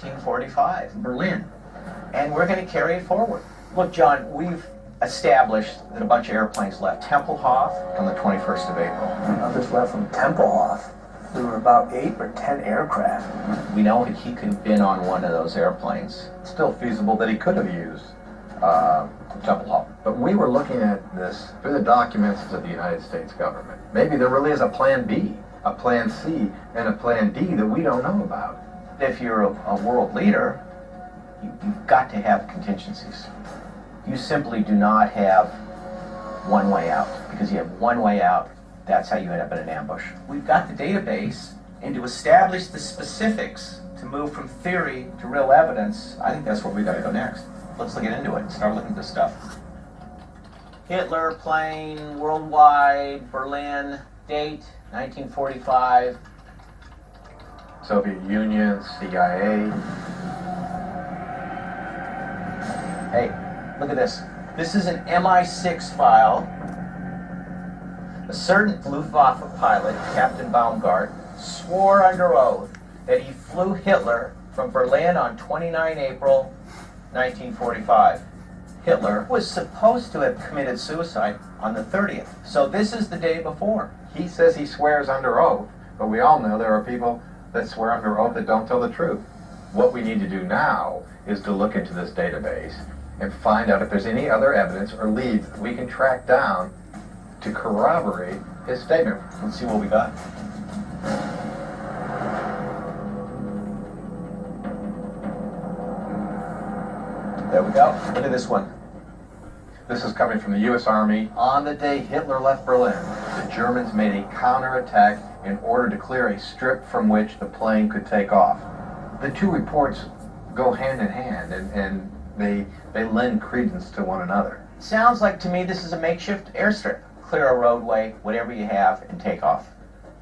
1945, Berlin, and we're going to carry it forward. Look, John, we've established that a bunch of airplanes left Tempelhof on the 21st of April. Others left from Tempelhof. There were about 8 or 10 aircraft. We know that he could have been on one of those airplanes. It's still feasible that he could have used Tempelhof. But we were looking at this through the documents of the United States government. Maybe there really is a plan B, a plan C, and a plan D that we don't know about. If you're a world leader, you've got to have contingencies. You simply do not have one way out, because you have one way out, that's how you end up in an ambush. We've got the database, and to establish the specifics, to move from theory to real evidence, I think that's where we've got to go next. Let's get into it and start looking at this stuff. Hitler plane, worldwide, Berlin, date, 1945. Soviet Union, CIA. Hey, look at this. This is an MI6 file. A certain Luftwaffe pilot, Captain Baumgart, swore under oath that he flew Hitler from Berlin on 29 April 1945. Hitler was supposed to have committed suicide on the 30th. So this is the day before. He says he swears under oath, but we all know there are people that swear under oath that don't tell the truth. What we need to do now is to look into this database and find out if there's any other evidence or leads that we can track down to corroborate his statement. Let's see what we got. There we go. Look at this one. This is coming from the U.S. Army. On the day Hitler left Berlin, the Germans made a counterattack in order to clear a strip from which the plane could take off. The two reports go hand in hand, and they lend credence to one another. Sounds like to me this is a makeshift airstrip. Clear a roadway, whatever you have, and take off.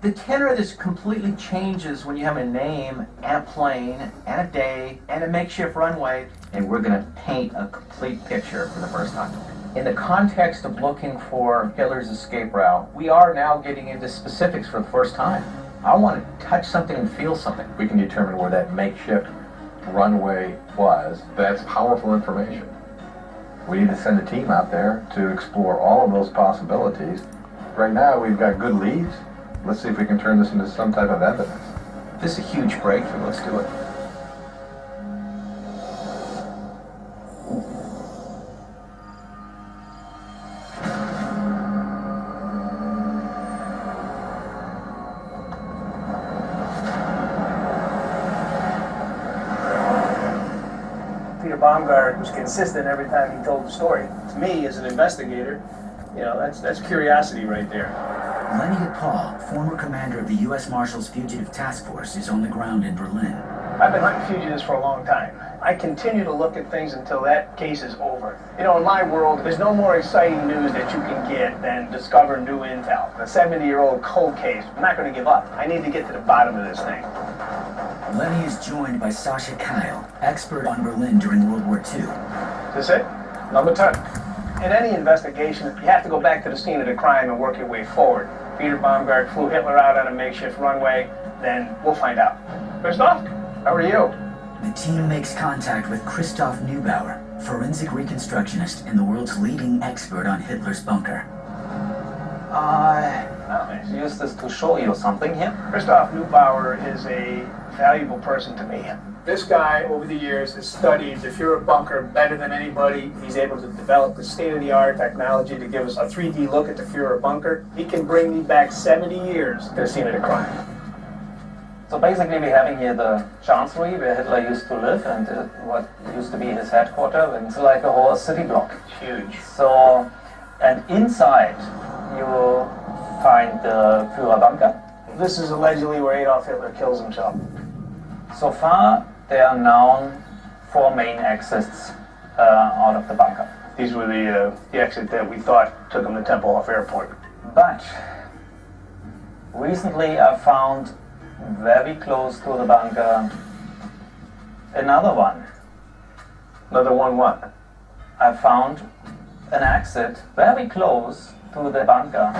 The tenor of this completely changes when you have a name and a plane and a day and a makeshift runway, and we're going to paint a complete picture for the first time. In the context of looking for Hitler's escape route, we are now getting into specifics for the first time. I want to touch something and feel something. We can determine where that makeshift runway was. That's powerful information. We need to send a team out there to explore all of those possibilities. Right now, we've got good leads. Let's see if we can turn this into some type of evidence. This is a huge breakthrough. Let's do it. Baumgart was consistent every time he told the story. To me, as an investigator, that's curiosity right there. Lenny Paul, former commander of the U.S. Marshals Fugitive Task Force, is on the ground in Berlin. I've been hunting fugitives for a long time. I continue to look at things until that case is over. In my world, there's no more exciting news that you can get than discover new intel. A 70-year-old cold case. I'm not going to give up. I need to get to the bottom of this thing. Lenny is joined by Sasha Kyle, expert on Berlin during World War II. Is this it? Number 10. In any investigation, you have to go back to the scene of the crime and work your way forward. Peter Baumgart flew Hitler out on a makeshift runway, then we'll find out. Christoph, how are you? The team makes contact with Christoph Neubauer, forensic reconstructionist and the world's leading expert on Hitler's bunker. I use this to show you something here. Christoph Neubauer is a valuable person to me. This guy, over the years, has studied the Führer bunker better than anybody. He's able to develop the state-of-the-art technology to give us a 3D look at the Führer bunker. He can bring me back 70 years to the scene of the crime. So basically we're having here the chancellery where Hitler used to live and what used to be his headquarters, and it's like a whole city block. It's huge. So, and inside you find the Führer bunker. This is allegedly where Adolf Hitler kills himself. So far there are known 4 main exits out of the bunker. These were the exit that we thought took him to Tempelhof Airport. But recently I found very close to the bunker another one. Another one what? I found an exit very close to the bunker.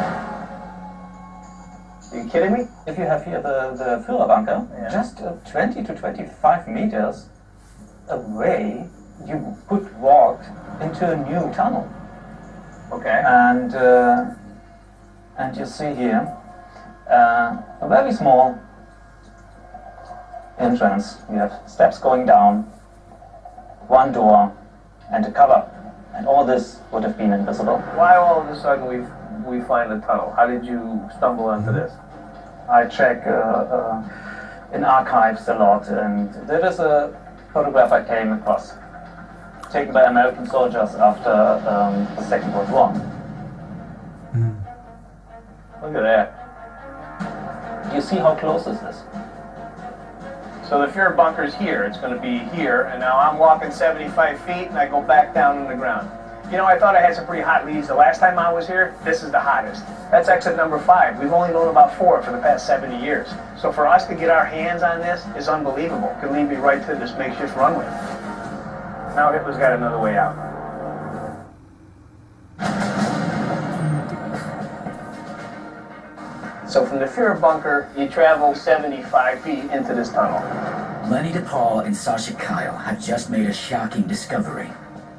Are you kidding me? If you have here the Führerbunker, just 20 to 25 meters away, you could walk into a new tunnel. Okay. And you see here a very small entrance. You have steps going down, one door, and a cover. And all this would have been invisible. Why all of a sudden we find a tunnel? How did you stumble onto this? I check in archives a lot, and there is a photograph I came across, taken by American soldiers after the Second World War. Look at that. You see how close this is? So the Führer bunker's here. It's going to be here, and now I'm walking 75 feet, and I go back down on the ground. You know, I thought I had some pretty hot leads. The last time I was here, this is the hottest. That's exit number 5. We've only known about 4 for the past 70 years. So for us to get our hands on this is unbelievable. Could lead me right to this makeshift runway. Now Hitler's got another way out. So from the Führer bunker, you travel 75 feet into this tunnel. Lenny DePaul and Sasha Kyle have just made a shocking discovery.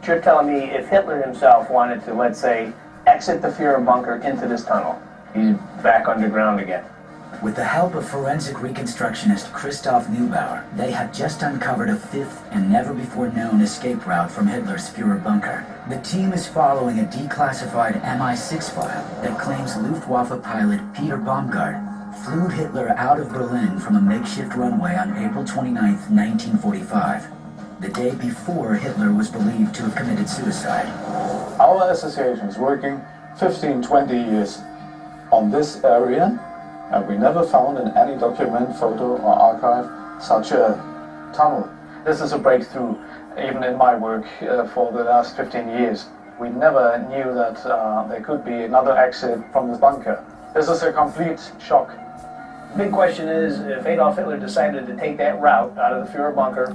You're telling me if Hitler himself wanted to, let's say, exit the Führer bunker into this tunnel, he's back underground again. With the help of forensic reconstructionist Christoph Neubauer, they have just uncovered a 5th and never-before-known escape route from Hitler's Führer bunker. The team is following a declassified MI6 file that claims Luftwaffe pilot Peter Baumgart flew Hitler out of Berlin from a makeshift runway on April 29, 1945, the day before Hitler was believed to have committed suicide. Our association is working 15, 20 years on this area, and we never found in any document, photo or archive such a tunnel. This is a breakthrough, even in my work for the last 15 years. We never knew that there could be another exit from this bunker. This is a complete shock. The big question is, if Adolf Hitler decided to take that route out of the Führer bunker,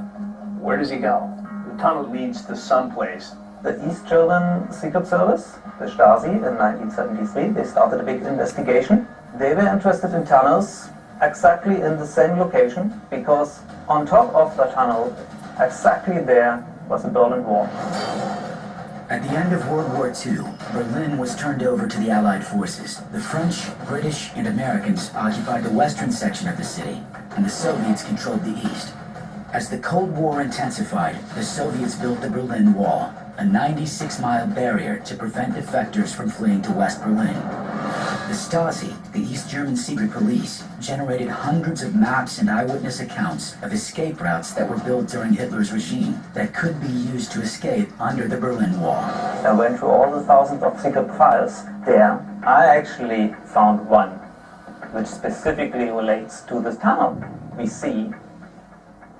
where does he go? The tunnel leads to someplace. The East German Secret Service, the Stasi, in 1973, they started a big investigation. They were interested in tunnels exactly in the same location, because on top of the tunnel, exactly there, was the Berlin Wall. At the end of World War II, Berlin was turned over to the Allied forces. The French, British, and Americans occupied the western section of the city, and the Soviets controlled the east. As the Cold War intensified, the Soviets built the Berlin Wall, a 96-mile barrier to prevent defectors from fleeing to West Berlin. The Stasi, the East German secret police, generated hundreds of maps and eyewitness accounts of escape routes that were built during Hitler's regime that could be used to escape under the Berlin Wall. I went through all the thousands of secret files there. I actually found one which specifically relates to this tunnel. We see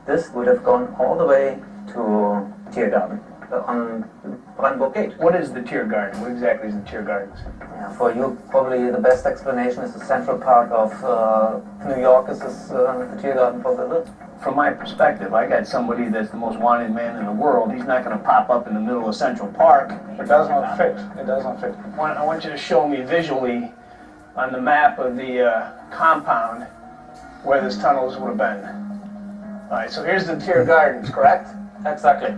this would have gone all the way to Tiergarten on Brandenburg Gate. What is the Tiergarten? What exactly is the Tiergarten? Yeah, for you, probably the best explanation is the Central Park of New York is the Tiergarten for Berlin. From my perspective, I got somebody that's the most wanted man in the world. He's not going to pop up in the middle of Central Park. It does not fit. It does not fit. I want you to show me visually on the map of the compound where this tunnels would have been. All right, so here's the Tiergardens, correct? Exactly.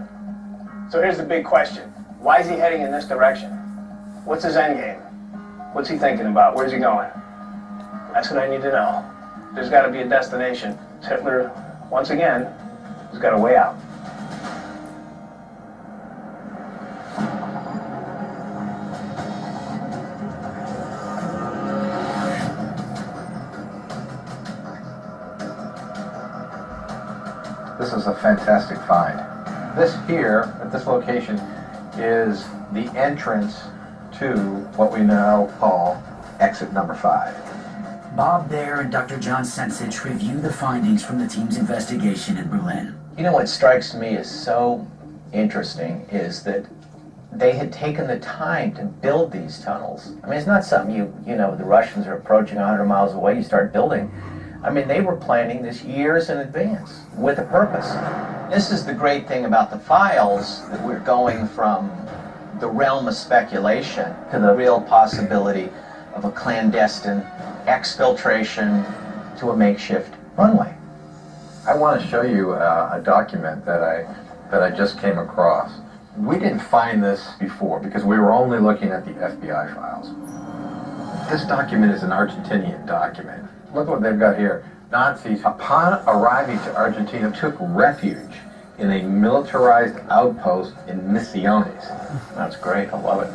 So here's the big question. Why is he heading in this direction? What's his end game? What's he thinking about? Where's he going? That's what I need to know. There's got to be a destination. Hitler, once again, has got a way out. This is a fantastic find. This here, at this location, is the entrance to what we now call exit number 5. Bob Baer and Dr. John Sensich review the findings from the team's investigation in Berlin. You know what strikes me as so interesting is that they had taken the time to build these tunnels. I mean, it's not something you know, the Russians are approaching 100 miles away, you start building. I mean, they were planning this years in advance with a purpose. This is the great thing about the files, that we're going from the realm of speculation to the real possibility of a clandestine exfiltration to a makeshift runway. I want to show you a document that I just came across. We didn't find this before because we were only looking at the FBI files. This document is an Argentinian document. Look what they've got here. Nazis, upon arriving to Argentina, took refuge in a militarized outpost in Misiones. That's great, I love it.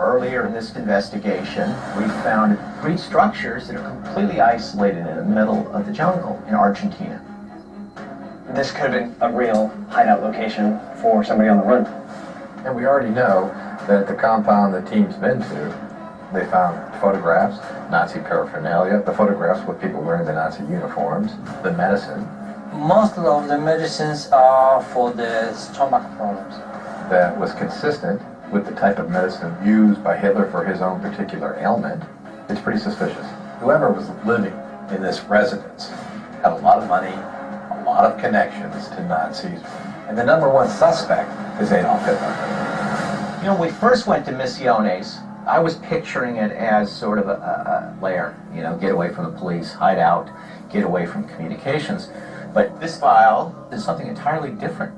Earlier in this investigation, we found 3 structures that are completely isolated in the middle of the jungle in Argentina. This could have been a real hideout location for somebody on the run. And we already know that at the compound the team's been to, they found photographs, Nazi paraphernalia, the photographs with people wearing the Nazi uniforms, the medicine. Most of the medicines are for the stomach problems. That was consistent with the type of medicine used by Hitler for his own particular ailment. It's pretty suspicious. Whoever was living in this residence had a lot of money, a lot of connections to Nazis, and the number one suspect is Adolf Hitler. You know, when we first went to Misiones, I was picturing it as sort of a lair, you know, get away from the police, hide out, get away from communications. But this file is something entirely different.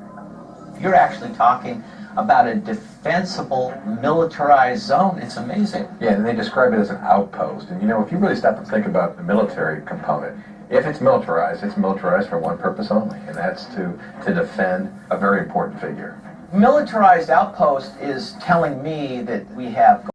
You're actually talking about a defensible, militarized zone. It's amazing. Yeah, and they describe it as an outpost. And you know, if you really stop and think about the military component, if it's militarized for one purpose only, and that's to defend a very important figure. Militarized outpost is telling me that we have